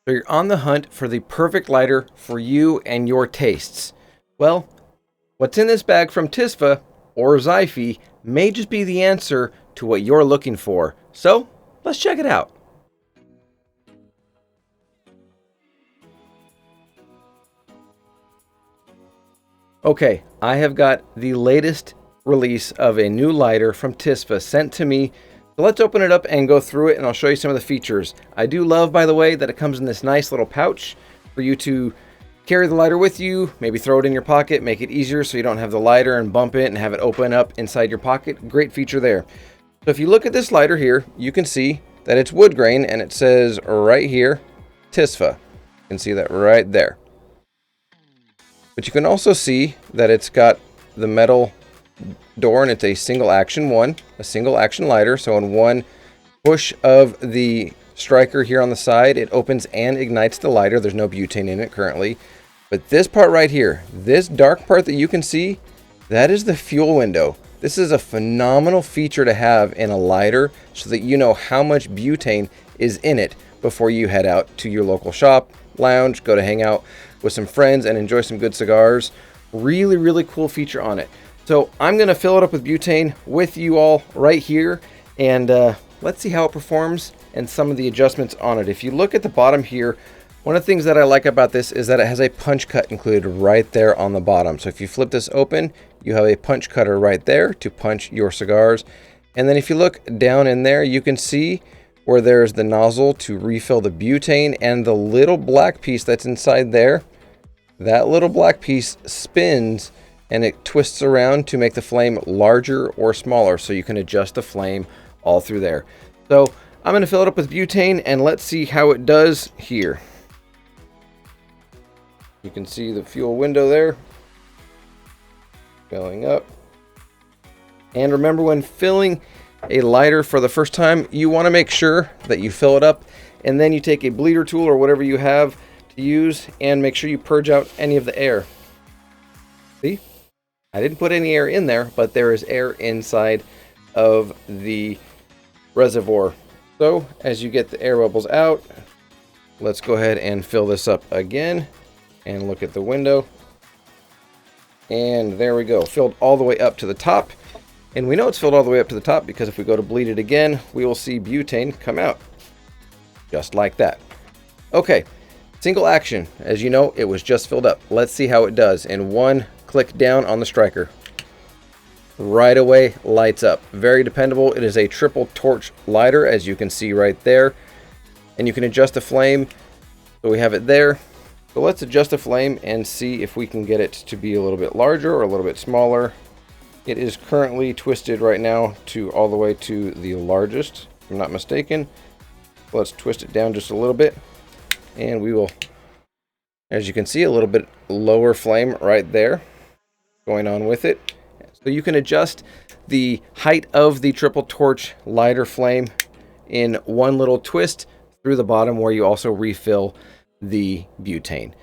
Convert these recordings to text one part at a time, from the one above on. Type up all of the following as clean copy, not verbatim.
So you're on the hunt for the perfect lighter for you and your tastes. Well, what's in this bag from TISFA or Xifi may just be the answer to what you're looking for. So let's check it out. Okay, I have got the latest release of a new lighter from TISFA sent to me. So let's open it up and go through it, and I'll show you some of the features. I do love, by the way, that it comes in this nice little pouch for you to carry the lighter with you, maybe throw it in your pocket, make it easier so you don't have the lighter and bump it and have it open up inside your pocket. Great feature there. So if you look at this lighter here, you can see that it's wood grain, and it says right here, TISFA. You can see that right there. But you can also see that it's got the metal door, and it's a single action lighter. So in one push of the striker here on the side, it opens and ignites the lighter. There's no butane in it currently. But this part right here, this dark part that you can see, that is the fuel window. This is a phenomenal feature to have in a lighter so that you know how much butane is in it before you head out to your local shop, lounge, go to hang out with some friends and enjoy some good cigars. Really, really cool feature on it. So I'm going to fill it up with butane with you all right here, and let's see how it performs and some of the adjustments on it. If you look at the bottom here, one of the things that I like about this is that it has a punch cut included right there on the bottom. So if you flip this open, you have a punch cutter right there to punch your cigars. And then if you look down in there, you can see where there's the nozzle to refill the butane, and the little black piece that's inside there, that little black piece spins and it twists around to make the flame larger or smaller, so you can adjust the flame all through there. So I'm going to fill it up with butane, and let's see how it does here. You can see the fuel window there filling up. And remember, when filling a lighter for the first time, you want to make sure that you fill it up, and then you take a bleeder tool or whatever you have to use and make sure you purge out any of the air. See? I didn't put any air in there, but there is air inside of the reservoir. So as you get the air bubbles out, let's go ahead and fill this up again and look at the window. And there we go, filled all the way up to the top. And we know it's filled all the way up to the top because if we go to bleed it again, we will see butane come out just like that. Okay, single action. As you know, it was just filled up. Let's see how it does in one click down on the striker. Right away lights up. Very dependable. It is a triple torch lighter, as you can see right there, and you can adjust the flame. So we have it there. So let's adjust the flame and see if we can get it to be a little bit larger or a little bit smaller. It is currently twisted right now to all the way to the largest, if I'm not mistaken. Let's twist it down just a little bit, and we will, as you can see, a little bit lower flame right there going on with it. So you can adjust the height of the triple torch lighter flame in one little twist through the bottom, where you also refill the butane.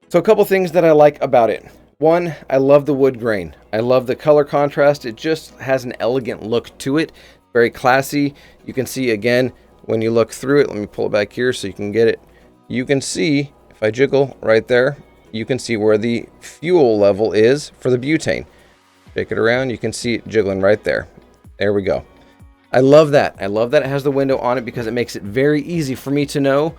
So a couple things that I like about it. One, I love the wood grain. I love the color contrast. It just has an elegant look to it. Very classy. You can see again when you look through it. Let me pull it back here so you can get it. You can see, if I jiggle right there, you can see where the fuel level is for the butane. Shake it around, you can see it jiggling right there. There we go. I love that. I love that it has the window on it because it makes it very easy for me to know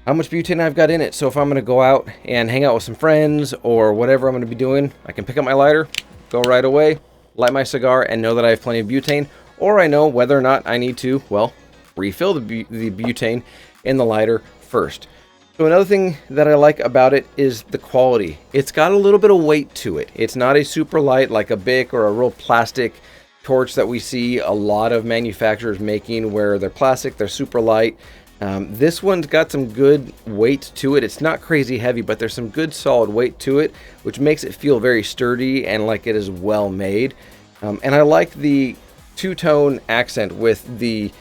how much butane I've got in it. So if I'm going to go out and hang out with some friends or whatever I'm going to be doing, I can pick up my lighter, go right away, light my cigar, and know that I have plenty of butane. Or I know whether or not I need to, well, refill the butane in the lighter first. So another thing that I like about it is the quality. It's got a little bit of weight to it. It's not a super light like a Bic or a real plastic torch that we see a lot of manufacturers making, where they're plastic, they're super light. This one's got some good weight to it. It's not crazy heavy, but there's some good solid weight to it, which makes it feel very sturdy and like it is well made. And I like the two-tone accent with the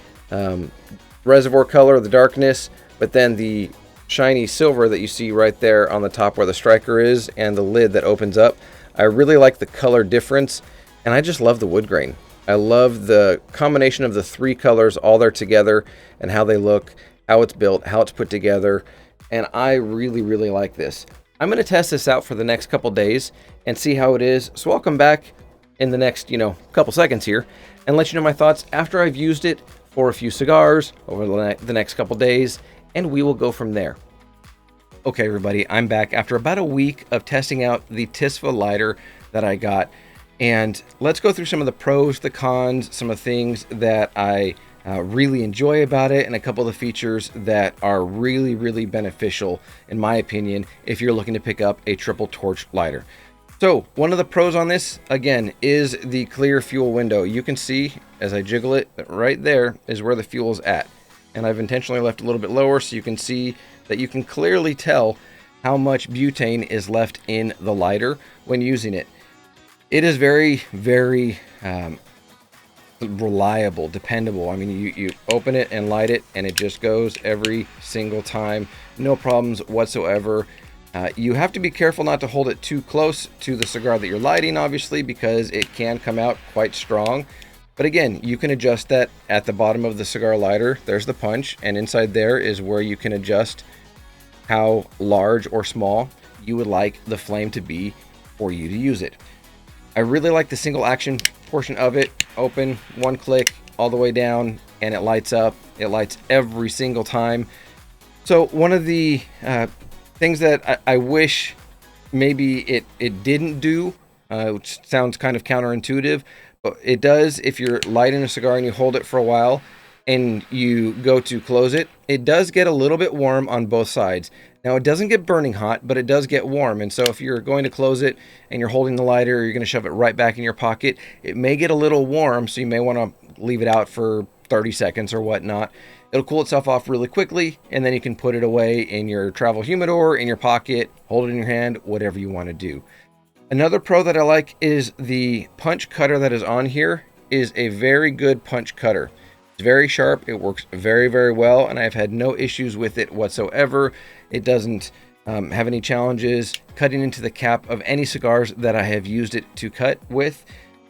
reservoir color, the darkness, but then the shiny silver that you see right there on the top where the striker is, and the lid that opens up. I really like the color difference, and I just love the wood grain. I love the combination of the three colors all there together and how they look. how it's built, how it's put together, and I really, really like this. I'm going to test this out for the next couple days and see how it is. So I'll come back in the next, couple seconds here and let you know my thoughts after I've used it for a few cigars over the next couple days, and we will go from there. Okay, everybody, I'm back after about a week of testing out the TISFA lighter that I got, and let's go through some of the pros, the cons, some of the things that I really enjoy about it, and a couple of the features that are really, really beneficial, in my opinion, if you're looking to pick up a triple torch lighter. So one of the pros on this, again, is the clear fuel window. You can see as I jiggle it, right there is where the fuel is at. And I've intentionally left a little bit lower so you can see that you can clearly tell how much butane is left in the lighter when using it. It is very, very reliable, dependable. I mean, you open it and light it and it just goes every single time. No problems whatsoever. You have to be careful not to hold it too close to the cigar that you're lighting, obviously, because it can come out quite strong. But again, you can adjust that at the bottom of the cigar lighter. There's the punch, and inside there is where you can adjust how large or small you would like the flame to be for you to use it. I really like the single action portion of it. Open, one click, all the way down, and it lights up. It lights every single time. So one of the things that I wish maybe it didn't do, which sounds kind of counterintuitive, but it does if you're lighting a cigar and you hold it for a while and you go to close it, it does get a little bit warm on both sides. Now, it doesn't get burning hot, but it does get warm. And so if you're going to close it and you're holding the lighter, or you're going to shove it right back in your pocket, it may get a little warm, so you may want to leave it out for 30 seconds or whatnot. It'll cool itself off really quickly, and then you can put it away in your travel humidor, in your pocket, hold it in your hand, whatever you want to do. Another pro that I like is the punch cutter that is on here is a very good punch cutter. It's very sharp. It works very, very well, and I've had no issues with it whatsoever. It doesn't have any challenges cutting into the cap of any cigars that I have used it to cut with.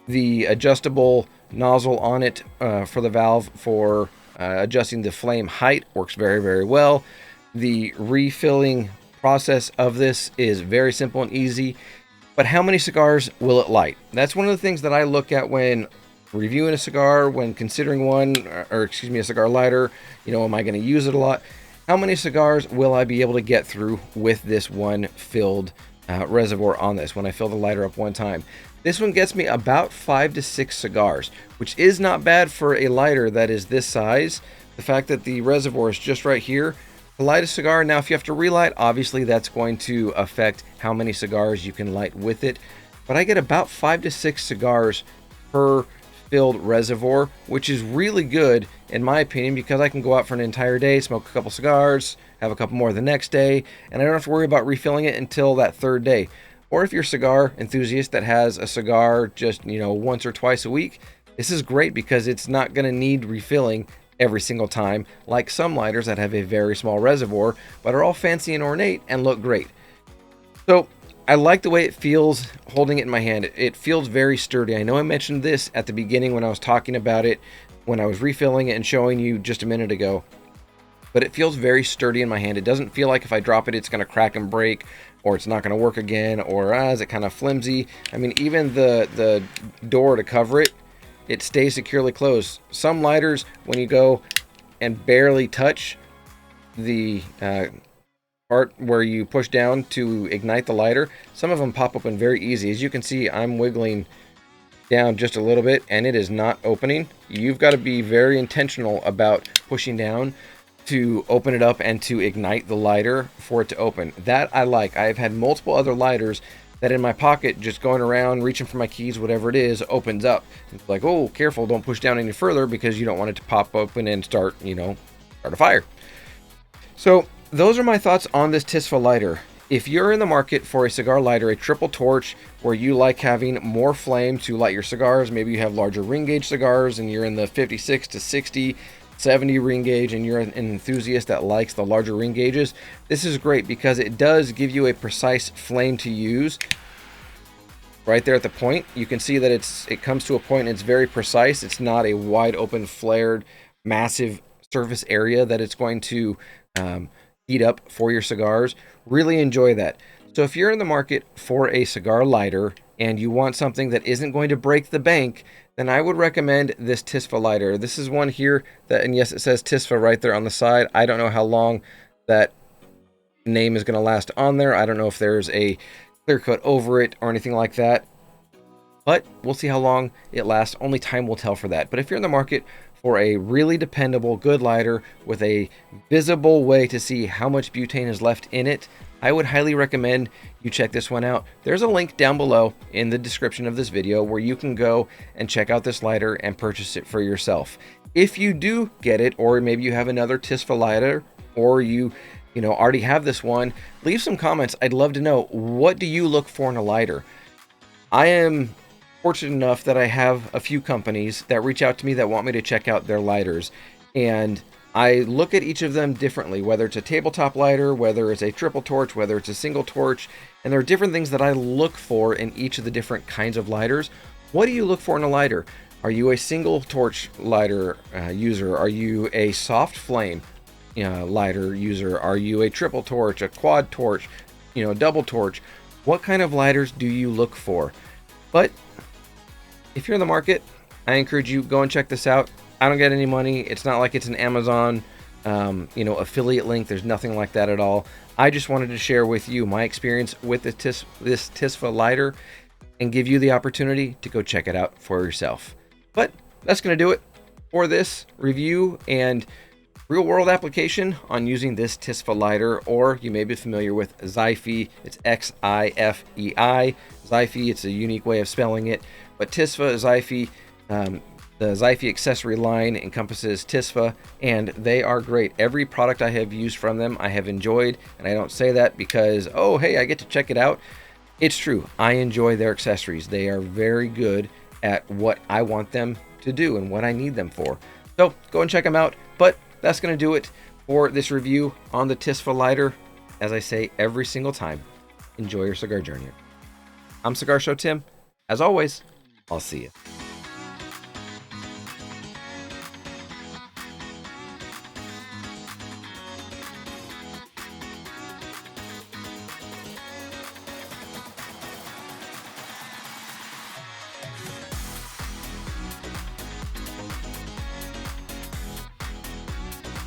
The adjustable nozzle on it for the valve for adjusting the flame height works very, very well. The refilling process of this is very simple and easy. But how many cigars will it light? That's one of the things that I look at when reviewing a cigar, when considering one, or excuse me, a cigar lighter. Am I going to use it a lot? How many cigars will I be able to get through with this one filled reservoir on this when I fill the lighter up one time? This one gets me about 5 to 6 cigars, which is not bad for a lighter that is this size. The fact that the reservoir is just right here to light a cigar. Now, if you have to relight, obviously that's going to affect how many cigars you can light with it. But I get about 5 to 6 cigars per filled reservoir, which is really good in my opinion, because I can go out for an entire day, smoke a couple cigars, have a couple more the next day, and I don't have to worry about refilling it until that third day. Or if you're a cigar enthusiast that has a cigar just, once or twice a week, this is great because it's not going to need refilling every single time, like some lighters that have a very small reservoir, but are all fancy and ornate and look great. So I like the way it feels holding it in my hand. It feels very sturdy. I know I mentioned this at the beginning when I was talking about it, when I was refilling it and showing you just a minute ago, but it feels very sturdy in my hand. It doesn't feel like if I drop it, it's going to crack and break, or it's not going to work again, or is it kind of flimsy? I mean, even the door to cover it, it stays securely closed. Some lighters, when you go and barely touch the part where you push down to ignite the lighter, some of them pop open very easy. As you can see, I'm wiggling down just a little bit and it is not opening. You've got to be very intentional about pushing down to open it up and to ignite the lighter for it to open. That I like. I've had multiple other lighters that in my pocket, just going around, reaching for my keys, whatever it is, opens up. It's like, oh, careful, don't push down any further because you don't want it to pop open and start a fire. So those are my thoughts on this TISFA lighter. If you're in the market for a cigar lighter, a triple torch, where you like having more flame to light your cigars, maybe you have larger ring gauge cigars and you're in the 56 to 60, 70 ring gauge, and you're an enthusiast that likes the larger ring gauges, this is great because it does give you a precise flame to use. Right there at the point, you can see that it comes to a point and it's very precise. It's not a wide open, flared, massive surface area that it's going to heat up for your cigars. Really enjoy that. So if you're in the market for a cigar lighter and you want something that isn't going to break the bank, then I would recommend this TISFA lighter. This is one here that, and yes, it says TISFA right there on the side. I don't know how long that name is going to last on there. I don't know if there's a clear coat over it or anything like that, but we'll see how long it lasts. Only time will tell for that. But if you're in the market for a really dependable, good lighter with a visible way to see how much butane is left in it, I would highly recommend you check this one out. There's a link down below in the description of this video where you can go and check out this lighter and purchase it for yourself. If you do get it, or maybe you have another TISFA lighter, or you already have this one, leave some comments. I'd love to know, what do you look for in a lighter? I am fortunate enough that I have a few companies that reach out to me that want me to check out their lighters, and I look at each of them differently, whether it's a tabletop lighter, whether it's a triple torch, whether it's a single torch, and there are different things that I look for in each of the different kinds of lighters. What do you look for in a lighter? Are you a single torch lighter user? Are you a soft flame lighter user? Are you a triple torch, a quad torch, double torch? What kind of lighters do you look for? But if you're in the market, I encourage you, go and check this out. I don't get any money. It's not like it's an Amazon, affiliate link. There's nothing like that at all. I just wanted to share with you my experience with this TISFA lighter and give you the opportunity to go check it out for yourself. But that's going to do it for this review and real world application on using this TISFA lighter, or you may be familiar with XIFEI. It's XIFEI. XIFEI, it's a unique way of spelling it, but TISFA, XIFEI, the XIFEI accessory line encompasses TISFA, and they are great. Every product I have used from them, I have enjoyed, and I don't say that because, oh, hey, I get to check it out. It's true. I enjoy their accessories. They are very good at what I want them to do and what I need them for. So go and check them out. But that's going to do it for this review on the TISFA lighter. As I say every single time, enjoy your cigar journey. I'm Cigar Show Tim. As always, I'll see you.